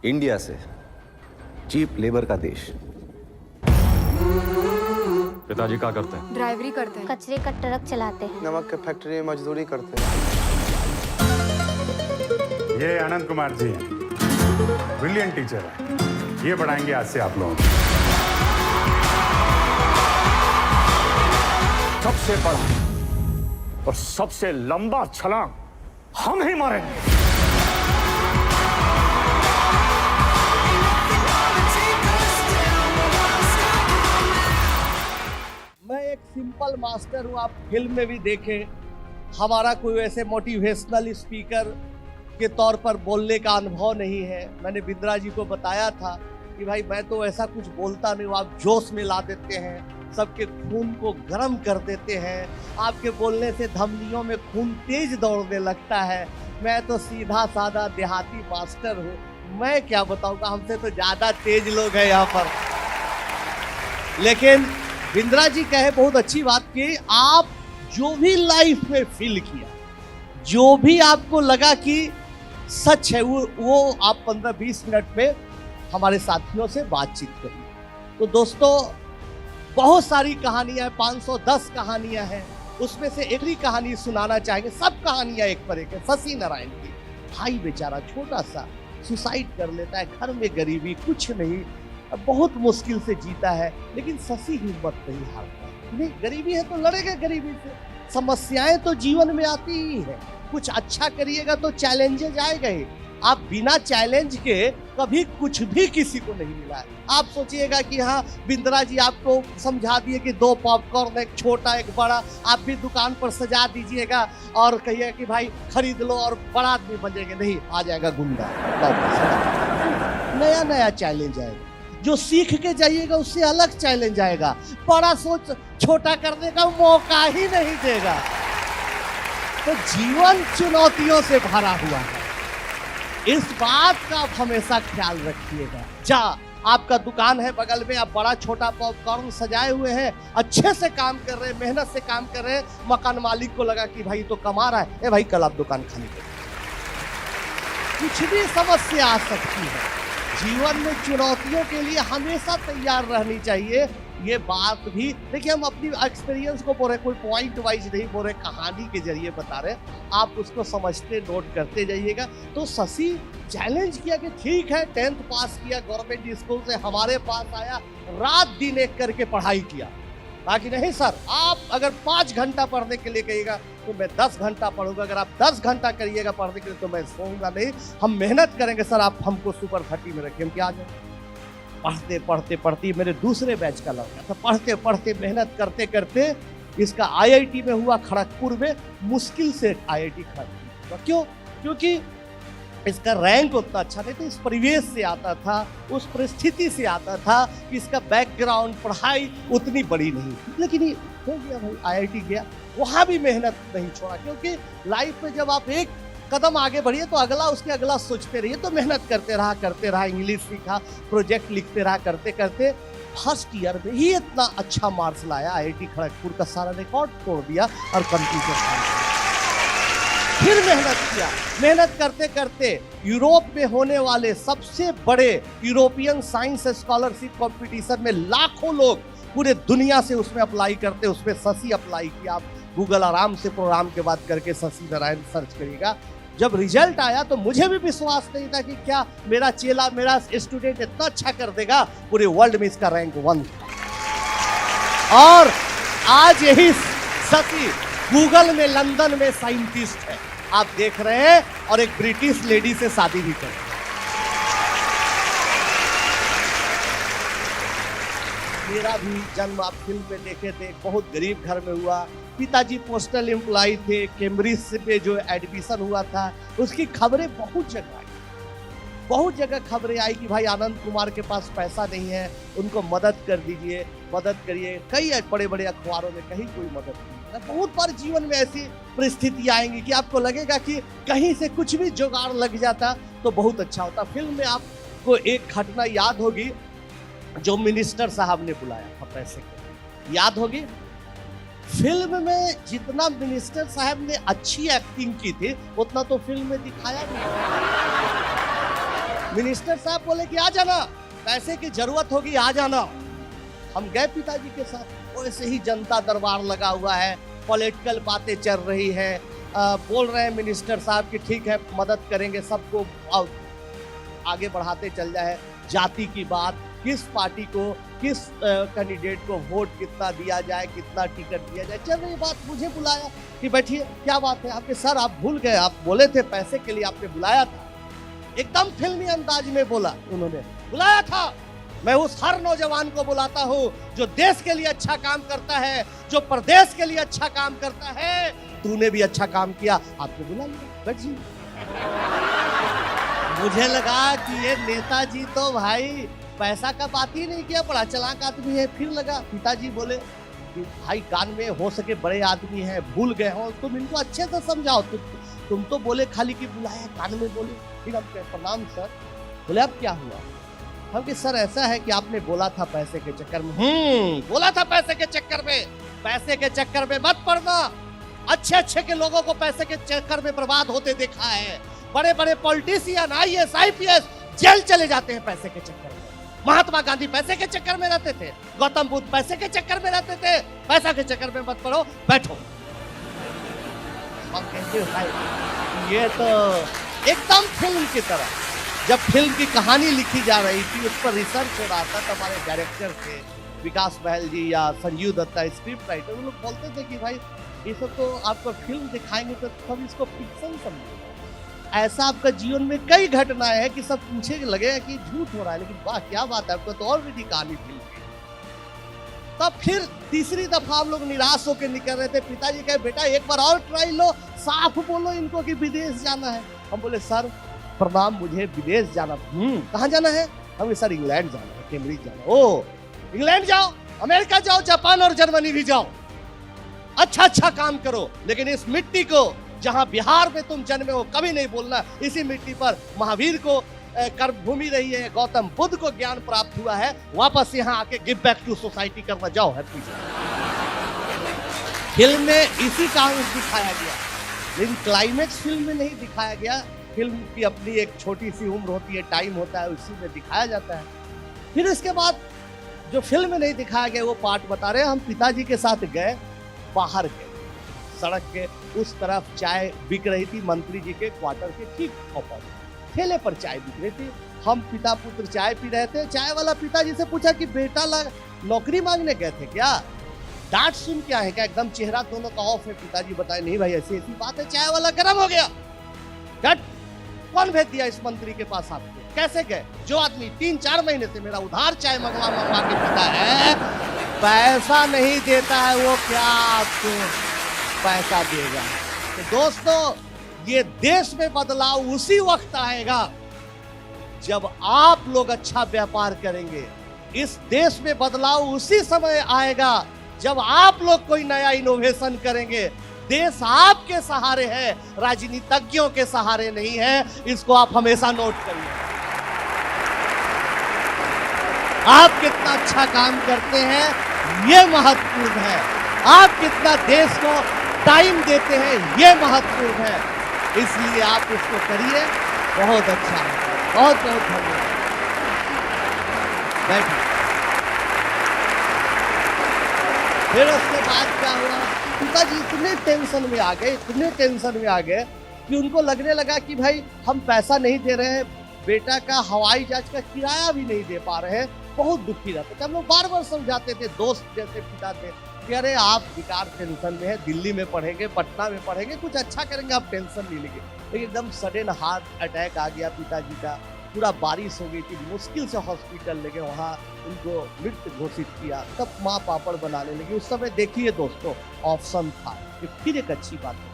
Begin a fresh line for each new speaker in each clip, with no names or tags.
India से cheap labour का देश।
पिताजी क्या करते हैं?
ड्राइवरी करते हैं।
कचरे का ट्रक चलाते हैं।
नमक के फैक्ट्री में मजदूरी करते हैं।
ये आनंद कुमार जी हैं, ब्रिलियंट टीचर हैं। ये पढ़ाएंगे आज से आप लोगों को।
सबसे बड़ा और सबसे लंबा छलांग हम ही मारेंगे।
मैं एक सिंपल मास्टर हूँ, आप फिल्म में भी देखें। हमारा कोई वैसे मोटिवेशनल स्पीकर के तौर पर बोलने का अनुभव नहीं है। मैंने बिंद्रा जी को बताया था कि भाई मैं तो ऐसा कुछ बोलता नहीं हूँ, आप जोश में ला देते हैं, सबके खून को गर्म कर देते हैं, आपके बोलने से धमनियों में खून तेज दौड़ने लगता है। मैं तो सीधा साधा देहाती मास्टर हूँ, मैं क्या बताऊँगा, हमसे तो ज़्यादा तेज लोग हैं यहाँ पर। लेकिन बिंद्रा जी कहे बहुत अच्छी बात कि आप जो भी लाइफ में फील किया, जो भी आपको लगा कि सच है, वो आप 15-20 मिनट में हमारे साथियों से बातचीत करिए। तो दोस्तों, बहुत सारी कहानियां, 510 कहानियां हैं, उसमें से एक ही कहानी सुनाना चाहेंगे। सब कहानियां एक पर एक है। शशि नारायण की, भाई बेचारा छोटा सा सुसाइड कर लेता है, घर में गरीबी, कुछ नहीं, बहुत मुश्किल से जीता है, लेकिन शशि हिम्मत नहीं हारता। नहीं, गरीबी है तो लड़ेगा गरीबी से। समस्याएं तो जीवन में आती ही है, कुछ अच्छा करिएगा तो चैलेंजेज आएगा ही। आप बिना चैलेंज के कभी कुछ भी किसी को नहीं मिला है। आप सोचिएगा कि हाँ, बिंद्रा जी आपको समझा दिए कि 2 पॉपकॉर्न, एक छोटा एक बड़ा, आप भी दुकान पर सजा दीजिएगा और कहिएगा कि भाई खरीद लो और बड़ा आदमी बनेंगे। नहीं, आ जाएगा गुंडा। नया नया चैलेंज आएगा, जो सीख के जाइएगा उससे अलग चैलेंज आएगा। बड़ा सोच छोटा करने का मौका ही नहीं देगा। तो जीवन चुनौतियों से भरा हुआ है, इस बात का आप हमेशा ख्याल रखिएगा। आपका दुकान है बगल में, आप बड़ा छोटा पॉपकॉर्न सजाए हुए हैं, अच्छे से काम कर रहे हैं, मेहनत से काम कर रहे हैं, मकान मालिक को लगा कि भाई तो कमा रहा है, ए भाई कल आप दुकान खाली करें। कुछ भी समस्या आ सकती है, जीवन में चुनौतियों के लिए हमेशा तैयार रहनी चाहिए। ये बात भी देखिए, हम अपनी एक्सपीरियंस को बोल रहे, कोई पॉइंट वाइज नहीं बोल रहे, कहानी के जरिए बता रहे, आप उसको समझते नोट करते जाइएगा। तो शशि चैलेंज किया कि ठीक है, 10th पास किया, गवर्नमेंट स्कूल से हमारे पास आया, रात दिन एक करके पढ़ाई किया। बाकी नहीं सर, आप अगर 5 घंटा पढ़ने के लिए कहिएगा तो मैं 10 घंटा पढ़ूंगा, अगर आप 10 घंटा करिएगा पढ़ने के लिए तो मैं सोऊंगा नहीं, हम मेहनत करेंगे सर, आप हमको सुपर 30 में रखिए, हम क्या आ जाए। पढ़ते पढ़ते पढ़ते मेरे दूसरे बैच का लड़का था, पढ़ते पढ़ते मेहनत करते करते इसका IIT में हुआ, खड़गपुर में, मुश्किल से IIT खड़गपुर हुआ। क्यों? क्योंकि इसका रैंक उतना अच्छा नहीं था, इस परिवेश से आता था, उस परिस्थिति से आता था कि इसका बैकग्राउंड, पढ़ाई उतनी बड़ी नहीं, लेकिन ये हो गया भाई, IIT गया, वहाँ भी मेहनत नहीं छोड़ा। क्योंकि लाइफ में जब आप एक कदम आगे बढ़िए तो अगला उसके अगला सोचते रहिए। तो मेहनत करते रहा, इंग्लिश सीखा, प्रोजेक्ट लिखते रहा, करते करते फर्स्ट ईयर में ही इतना अच्छा मार्क्स लाया, IIT खड़गपुर का सारा रिकॉर्ड तोड़ दिया और कंप्यूटर साइंस। फिर मेहनत करते करते यूरोप में होने वाले सबसे बड़े यूरोपियन साइंस स्कॉलरशिप कंपटीशन में लाखों लोग पूरे दुनिया से उसमें अप्लाई करते, उसमें शशि अप्लाई किया। आप गूगल आराम से प्रोग्राम के बाद करके शशि नारायण सर्च करिएगा। जब रिजल्ट आया तो मुझे भी विश्वास नहीं था कि क्या मेरा चेला, मेरा स्टूडेंट इतना अच्छा कर देगा, पूरे वर्ल्ड में इसका रैंक 1 था। और आज यही शशि गूगल में लंदन में साइंटिस्ट है, आप देख रहे हैं, और एक ब्रिटिश लेडी से शादी भी कर। मेरा भी जन्म आप फिल्म में देखे थे, बहुत गरीब घर में हुआ। पिताजी पोस्टल एम्प्लॉय थे, कैम्ब्रिज पे जो एडमिशन हुआ था उसकी खबरें बहुत जगह खबरें आई कि भाई आनंद कुमार के पास पैसा नहीं है, उनको मदद कर दीजिए, मदद करिए। कई बड़े बड़े अखबारों में कहीं कोई मदद नहीं। बहुत बार जीवन में ऐसी परिस्थिति आएंगी कि आपको लगेगा कि कहीं से कुछ भी जुगाड़ लग जाता तो बहुत अच्छा होता। फिल्म में आपको एक घटना याद होगी, जो मिनिस्टर साहब ने बुलाया था पैसे के, याद होगी। फिल्म में जितना मिनिस्टर साहब ने अच्छी एक्टिंग की थी उतना तो फिल्म में दिखाया नहीं। मिनिस्टर साहब बोले कि आ जाना, पैसे की जरूरत होगी आ जाना। हम गए पिताजी के साथ, वैसे ही जनता दरबार लगा हुआ है, पॉलिटिकल बातें चल रही है, बोल रहे हैं मिनिस्टर साहब कि ठीक है मदद करेंगे, सबको आगे बढ़ाते चल जाए। जाति की बात, किस पार्टी को, किस कैंडिडेट को वोट कितना दिया जाए, कितना टिकट दिया जाए, चल रही बात। मुझे बुलाया कि बैठिए, क्या बात है आपके सर, आप भूल गए, आप बोले थे पैसे के लिए आपने बुलाया था। एकदम फिल्मी अंदाज में बोला उन्होंने, बुलाया था। मैं उस हर नौजवान को बुलाता हूँ जो देश के लिए अच्छा काम करता है, जो प्रदेश के लिए अच्छा काम करता है। तूने भी अच्छा काम किया, आपको बुला लिया, बैठिए। मुझे लगा कि ये नेताजी तो भाई पैसा का बात ही नहीं किया, बड़ा चालाक आदमी है। फिर लगा पिताजी बोले कि भाई कान में हो सके बड़े आदमी हैं, भूल गए हो, तुम इनको अच्छे से समझाओ। तुम तो बोले खाली कि बुलाया, कान में बोले। फिर हम कहे प्रणाम सर। बोले अब क्या हुआ? हम कि सर ऐसा है कि आपने बोला था पैसे के चक्कर में। बोला था पैसे के चक्कर में, पैसे के चक्कर में मत पड़ना। अच्छे अच्छे के लोगों को पैसे के चक्कर में बर्बाद होते देखा है। बड़े बड़े पॉलिटिशियन, IAS IPS जेल चले जाते हैं पैसे के चक्कर में। महात्मा गांधी पैसे के चक्कर में रहते थे, गौतम बुद्ध पैसे के चक्कर में रहते थे। पैसा के चक्कर में मत पड़ो, बैठो। हम कहते भाई ये तो एकदम फिल्म की तरह। जब फिल्म की कहानी लिखी जा रही थी, उस पर रिसर्च हो रहा था, तो हमारे डायरेक्टर थे विकास बहल जी या संजीव दत्ता स्क्रिप्ट राइटर, वो लोग बोलते थे कि भाई ये सब तो आपको फिल्म दिखाएंगे तो सब इसको फिक्शन समझेगा। ऐसा आपका जीवन में कई घटनाएं हैं कि सब पूछे लगेगा कि झूठ हो रहा है, लेकिन वाह क्या बात है, आपको तो ऑलरेडी कहानी फिल्म की। तब फिर तीसरी दफा हम लोग निराश होकर निकल रहे थे। पिताजी कहे बेटा एक बार और ट्राई लो, साफ बोलो इनको कि विदेश जाना है। हम बोले सर प्रणाम, मुझे विदेश जाना। कहाँ जाना है? हम सर इंग्लैंड जाना है, कैम्ब्रिज जाना। ओ इंग्लैंड जाओ, अमेरिका जाओ, जापान और जर्मनी भी जाओ, अच्छा अच्छा काम करो, लेकिन इस मिट्टी को जहां बिहार में तुम जन्मे हो कभी नहीं बोलना। इसी मिट्टी पर महावीर को कर्मभूमि रही है, गौतम बुद्ध को ज्ञान प्राप्त हुआ है, वापस यहाँ आके गिव बैक टू सोसाइटी करना जाओ। है फिल्म में इसी का अंश दिखाया गया, लेकिन क्लाइमेक्स फिल्म में नहीं दिखाया गया। फिल्म की अपनी एक छोटी सी उम्र होती है, टाइम होता है, उसी में दिखाया जाता है। फिर इसके बाद जो फिल्म में नहीं दिखाया गया वो पार्ट बता रहे हैं। हम पिताजी के साथ गए, बाहर गए, सड़क के उस तरफ चाय बिक रही थी, मंत्री जी के क्वार्टर के ठीक अपोजिट ठेले पर चाय बिक रही थी। हम पिता पुत्र चाय पी रहे थे। चाय वाला पिताजी से पूछा कि बेटा नौकरी मांगने गए थे क्या? डांट सुन क्या है क्या? एकदम चेहरा दोनों का ऑफ है। पिताजी बताए नहीं भाई ऐसी ऐसी बात है। चाय वाला गर्म हो गया। डट कौन भेज दिया इस मंत्री के पास आपको? कैसे गए? जो आदमी 3-4 महीने से मेरा उधार चाय मंगवा के पीता है, पैसा नहीं देता है, वो क्या आपको पैसा देगा? तो दोस्तों ये देश में बदलाव उसी वक्त आएगा जब आप लोग अच्छा व्यापार करेंगे। इस देश में बदलाव उसी समय आएगा जब आप लोग कोई नया इनोवेशन करेंगे। देश आपके सहारे है, राजनीतिज्ञों के सहारे नहीं है। इसको आप हमेशा नोट करिए। आप कितना अच्छा काम करते हैं ये महत्वपूर्ण है। आप कितना देश को टाइम देते हैं ये महत्वपूर्ण है। इसलिए आप इसको करिए, बहुत अच्छा है। बहुत बहुत धन्यवाद। बैठिए। फिर उसके बाद क्या हुआ? पिताजी इतने टेंशन में आ गए, इतने टेंशन में आ गए कि उनको लगने लगा कि भाई हम पैसा नहीं दे रहे हैं, बेटा का हवाई जहाज का किराया भी नहीं दे पा रहे हैं। बहुत दुखी रहते थे। हम लोग बार बार समझाते थे, दोस्त जैसे पिता थे कि अरे आप बेकार टेंशन में है, दिल्ली में पढ़ेंगे, पटना में पढ़ेंगे, कुछ अच्छा करेंगे, आप टेंशन नहीं लेंगे। लेकिन एकदम सडन हार्ट अटैक आ गया पिताजी का। पूरा बारिश हो गई थी, मुश्किल से हॉस्पिटल ले गए, वहाँ उनको मृत घोषित किया। तब माँ पापड़ बनाने लगी। उस समय देखिए दोस्तों ऑप्शन था, ये फिर एक अच्छी बात है।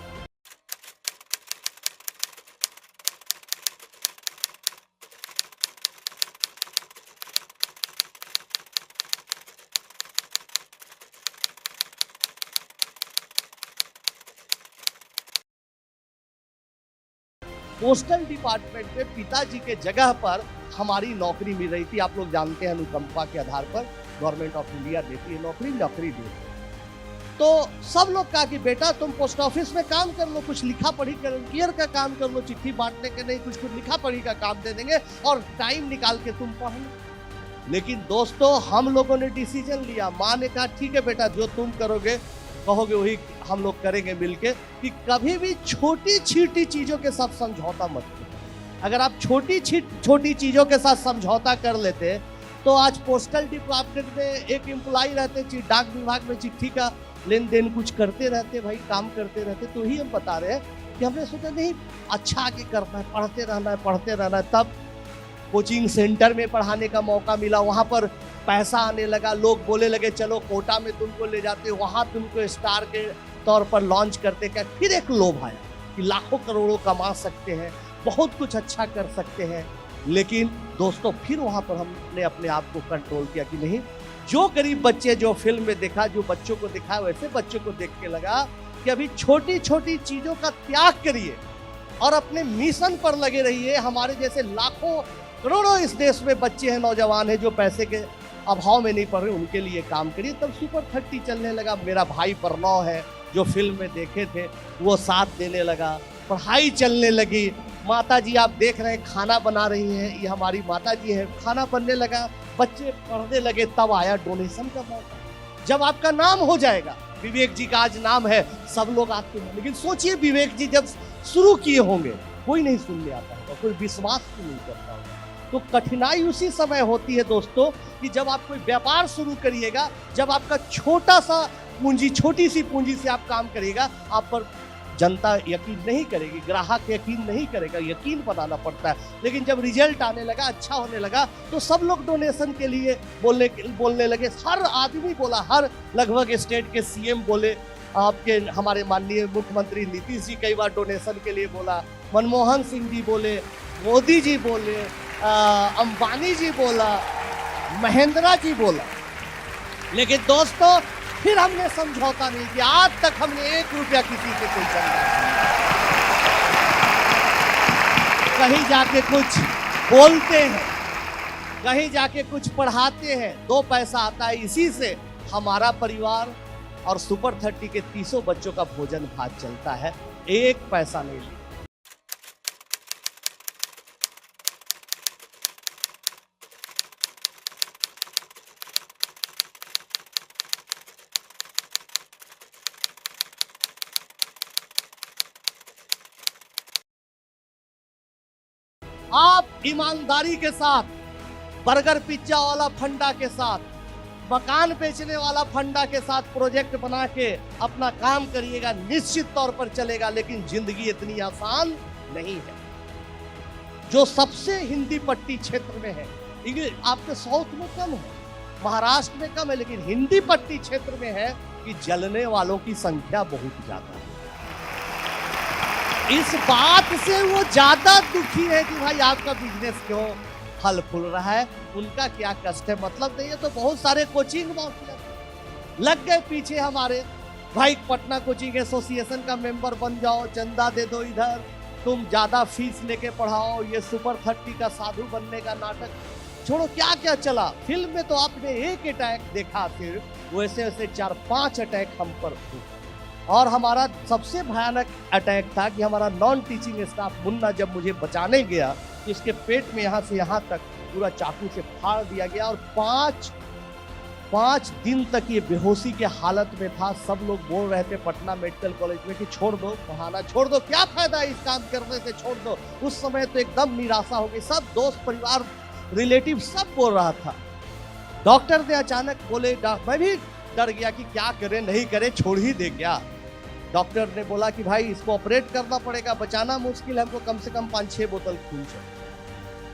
पोस्टल डिपार्टमेंट में पिताजी के जगह पर हमारी नौकरी मिल रही थी। आप लोग जानते हैं अनुकंपा के आधार पर गवर्नमेंट ऑफ इंडिया देती है नौकरी, नौकरी देती है। तो सब लोग कहा कि बेटा तुम पोस्ट ऑफिस में काम कर लो, कुछ लिखा पढ़ी कर का काम कर लो, चिट्ठी बांटने के नहीं कुछ लिखा पढ़ी का काम दे देंगे और टाइम निकाल के तुम पढ़ लो। लेकिन दोस्तों हम लोगों ने डिसीजन लिया, माँ ने कहा ठीक है बेटा जो तुम करोगे कहोगे वही हम लोग करेंगे मिलके, कि कभी भी छोटी छोटी चीजों के साथ समझौता मत करो। अगर आप छोटी छोटी चीजों के साथ समझौता कर लेते तो आज पोस्टल डिपार्टमेंट में एक एम्प्लॉय रहते, डाक विभाग में चिट्ठी का लेन देन कुछ करते रहते, भाई काम करते रहते। तो ही हम बता रहे हैं कि हमने सोचा नहीं अच्छा आगे करना है, पढ़ते रहना है। तब कोचिंग सेंटर में पढ़ाने का मौका मिला, वहाँ पर पैसा आने लगा, लोग बोले लगे चलो कोटा में तुमको ले जाते, वहाँ तुमको स्टार के तौर पर लॉन्च करते। क्या फिर एक लोभ आया कि लाखों करोड़ों कमा सकते हैं, बहुत कुछ अच्छा कर सकते हैं। लेकिन दोस्तों फिर वहाँ पर हमने अपने आप को कंट्रोल किया कि नहीं, जो गरीब बच्चे जो फिल्म में देखा, जो बच्चों को दिखा, वैसे बच्चों को देख के लगा कि अभी छोटी छोटी चीजों का त्याग करिए और अपने मिशन पर लगे रहिए। हमारे जैसे लाखों करोड़ों इस देश में बच्चे हैं, नौजवान हैं जो पैसे के अभाव में नहीं पढ़ रहे, उनके लिए काम करिए। तब सुपर 30 चलने लगा। मेरा भाई प्रणव है जो फिल्म में देखे थे, वो साथ देने लगा, पढ़ाई चलने लगी। माता जी आप देख रहे हैं खाना बना रही हैं, ये हमारी माता जी है, खाना बनने लगा, बच्चे पढ़ने लगे। तब आया डोनेशन का मौका। जब आपका नाम हो जाएगा, विवेक जी का आज नाम है, सब लोग आपके हैं। लेकिन सोचिए विवेक जी जब शुरू किए होंगे कोई नहीं सुनने आता होगा, कोई विश्वास भी नहीं करता होगा। तो कठिनाई उसी समय होती है दोस्तों कि जब आप कोई व्यापार शुरू करिएगा, जब आपका छोटा सा पूंजी, छोटी सी पूंजी से आप काम करिएगा, आप पर जनता यकीन नहीं करेगी, ग्राहक यकीन नहीं करेगा, यकीन बनाना पड़ता है। लेकिन जब रिजल्ट आने लगा, अच्छा होने लगा, तो सब लोग डोनेशन के लिए बोलने लगे। हर आदमी बोला, हर लगभग स्टेट के सीएम बोले, आपके हमारे माननीय मुख्यमंत्री नीतीश जी कई बार डोनेशन के लिए बोला, मनमोहन सिंह जी बोले, मोदी जी बोले, अंबानी जी बोला, महेंद्रा जी बोला। लेकिन दोस्तों फिर हमने समझौता नहीं किया। आज तक हमने 1 रुपया किसी से कोई चंदा, कहीं जाके कुछ बोलते हैं, कहीं जाके कुछ पढ़ाते हैं, 2 पैसा आता है, इसी से हमारा परिवार और सुपर 30 के 300 बच्चों का भोजन भात चलता है। 1 पैसा नहीं लिया। आप ईमानदारी के साथ, बर्गर पिज्जा वाला फंडा के साथ, मकान बेचने वाला फंडा के साथ प्रोजेक्ट बना के अपना काम करिएगा, निश्चित तौर पर चलेगा। लेकिन जिंदगी इतनी आसान नहीं है। जो सबसे हिंदी पट्टी क्षेत्र में है, आपके साउथ में कम है, महाराष्ट्र में कम है, लेकिन हिंदी पट्टी क्षेत्र में है कि जलने वालों की संख्या बहुत ज्यादा है। इस बात से वो ज्यादा दुखी है कि भाई आपका बिजनेस क्यों फल फूल रहा है, उनका क्या कष्ट है मतलब नहीं है। तो बहुत सारे कोचिंग माफिया लग गए पीछे हमारे, भाई पटना कोचिंग एसोसिएशन का मेंबर बन जाओ, चंदा दे दो, इधर तुम ज्यादा फीस लेके पढ़ाओ, ये सुपर 30 का साधु बनने का नाटक छोड़ो। क्या क्या चला फिल्म में, तो आपने एक अटैक देखा, फिर वैसे वैसे 4-5 अटैक हम पर हुए। और हमारा सबसे भयानक अटैक था कि हमारा नॉन टीचिंग स्टाफ मुन्ना जब मुझे बचाने गया तो इसके पेट में यहाँ से यहाँ तक पूरा चाकू से फाड़ दिया गया और 5 दिन तक ये बेहोशी के हालत में था। सब लोग बोल रहे थे पटना मेडिकल कॉलेज में कि छोड़ दो पढ़ाना, छोड़ दो, क्या फायदा है इस काम करने से, छोड़ दो। उस समय तो एकदम निराशा हो गई, सब दोस्त परिवार रिलेटिव सब बोल रहा था। डॉक्टर ने अचानक बोले, मैं भी डर गया कि क्या करें, नहीं करें, छोड़ ही दे क्या। डॉक्टर ने बोला कि भाई इसको ऑपरेट करना पड़ेगा, बचाना मुश्किल है, हमको कम से कम 5-6 बोतल खून चाहिए।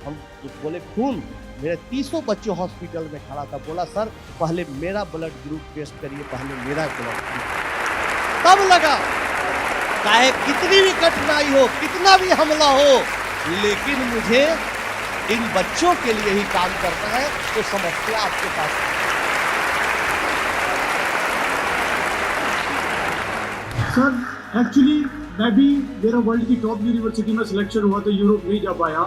हम बोले खून, मेरे 300 बच्चों हॉस्पिटल में खड़ा था, बोला सर पहले मेरा ब्लड ग्रुप टेस्ट करिए, पहले मेरा ब्लड ग्रुप। तब लगा चाहे कितनी भी कठिनाई हो, कितना भी हमला हो, लेकिन मुझे इन बच्चों के लिए ही काम करना है। तो समस्या आपके पास
सर एक्चुअली मैं भी, मेरा वर्ल्ड की टॉप यूनिवर्सिटी में सिलेक्शन हुआ तो यूरोप नहीं जा पाया।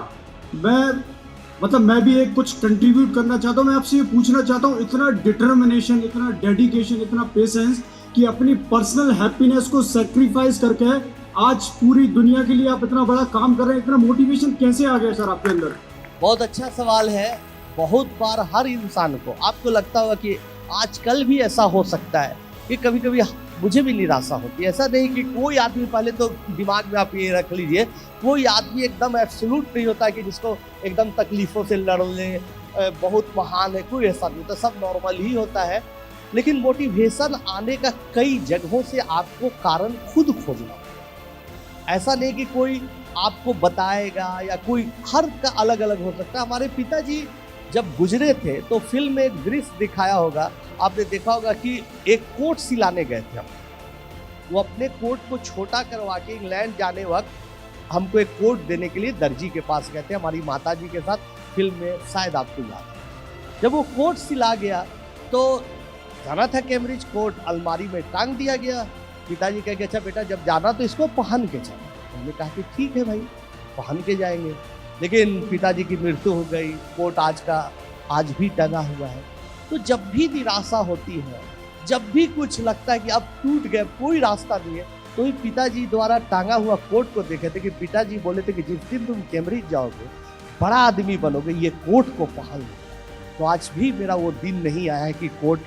मैं भी एक कुछ कंट्रीब्यूट करना चाहता हूँ। मैं आपसे ये पूछना चाहता हूँ, इतना डिटर्मिनेशन, इतना डेडिकेशन, इतना पेशेंस कि अपनी पर्सनल हैप्पीनेस को सेक्रीफाइस करके आज पूरी दुनिया के लिए आप इतना बड़ा काम कर रहे हैं, इतना मोटिवेशन कैसे आ गया सर आपके अंदर?
बहुत अच्छा सवाल है। बहुत बार हर इंसान को, आपको लगता होगा कि आजकल भी ऐसा हो सकता है कि कभी कभी मुझे भी निराशा होती है। ऐसा नहीं कि कोई आदमी, पहले तो दिमाग में आप ये रख लीजिए, कोई आदमी एकदम एब्सोल्यूट नहीं होता कि जिसको एकदम तकलीफों से लड़ने बहुत महान है, कोई ऐसा नहीं होता, सब नॉर्मल ही होता है। लेकिन मोटिवेशन आने का कई जगहों से आपको कारण खुद खोजना होगा। ऐसा नहीं कि कोई आपको बताएगा या कोई, हर का अलग अलग हो सकता है। हमारे पिताजी जब गुजरे थे तो फिल्म में एक दृश्य दिखाया होगा, आपने देखा होगा कि एक कोट सिलाने गए थे हम। वो अपने कोट को छोटा करवा के इंग्लैंड जाने वक्त हमको एक कोट देने के लिए दर्जी के पास गए थे हमारी माताजी के साथ, फिल्म में शायद आपको याद है। जब वो कोट सिला गया तो जाना था कैम्ब्रिज, कोट अलमारी में टांग दिया गया। पिताजी कह के अच्छा बेटा जब जाना तो इसको पहन के जाना। हमने कहा कि ठीक है भाई, पहन के जाएंगे। लेकिन पिताजी की मृत्यु हो गई, कोट आज भी टंगा हुआ है। तो जब भी निराशा होती है, जब भी कुछ लगता है कि अब टूट गए, कोई रास्ता नहीं है, तो ही पिताजी द्वारा टांगा हुआ कोट को देखे थे कि पिताजी बोले थे कि जिस दिन तुम कैम्ब्रिज जाओगे, बड़ा आदमी बनोगे, ये कोट को पहन लो। तो आज भी मेरा वो दिन नहीं आया है कि कोट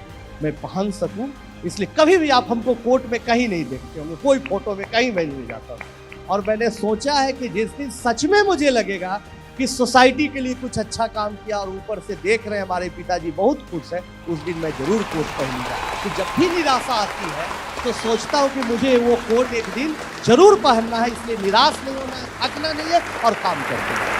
मैं पहन सकूं, इसलिए कभी भी आप हमको कोट में कहीं नहीं देखते होंगे, कोई फोटो में कहीं मैं नहीं जाता हूँ। और मैंने सोचा है कि जिस दिन सच में मुझे लगेगा कि सोसाइटी के लिए कुछ अच्छा काम किया और ऊपर से देख रहे हैं हमारे पिताजी बहुत खुश है, उस दिन मैं जरूर कोट पहनूंगा। तो जब भी निराशा आती है तो सोचता हूँ कि मुझे वो कोट एक दिन जरूर पहनना है, इसलिए निराश नहीं होना है, थकना नहीं है और काम करना है।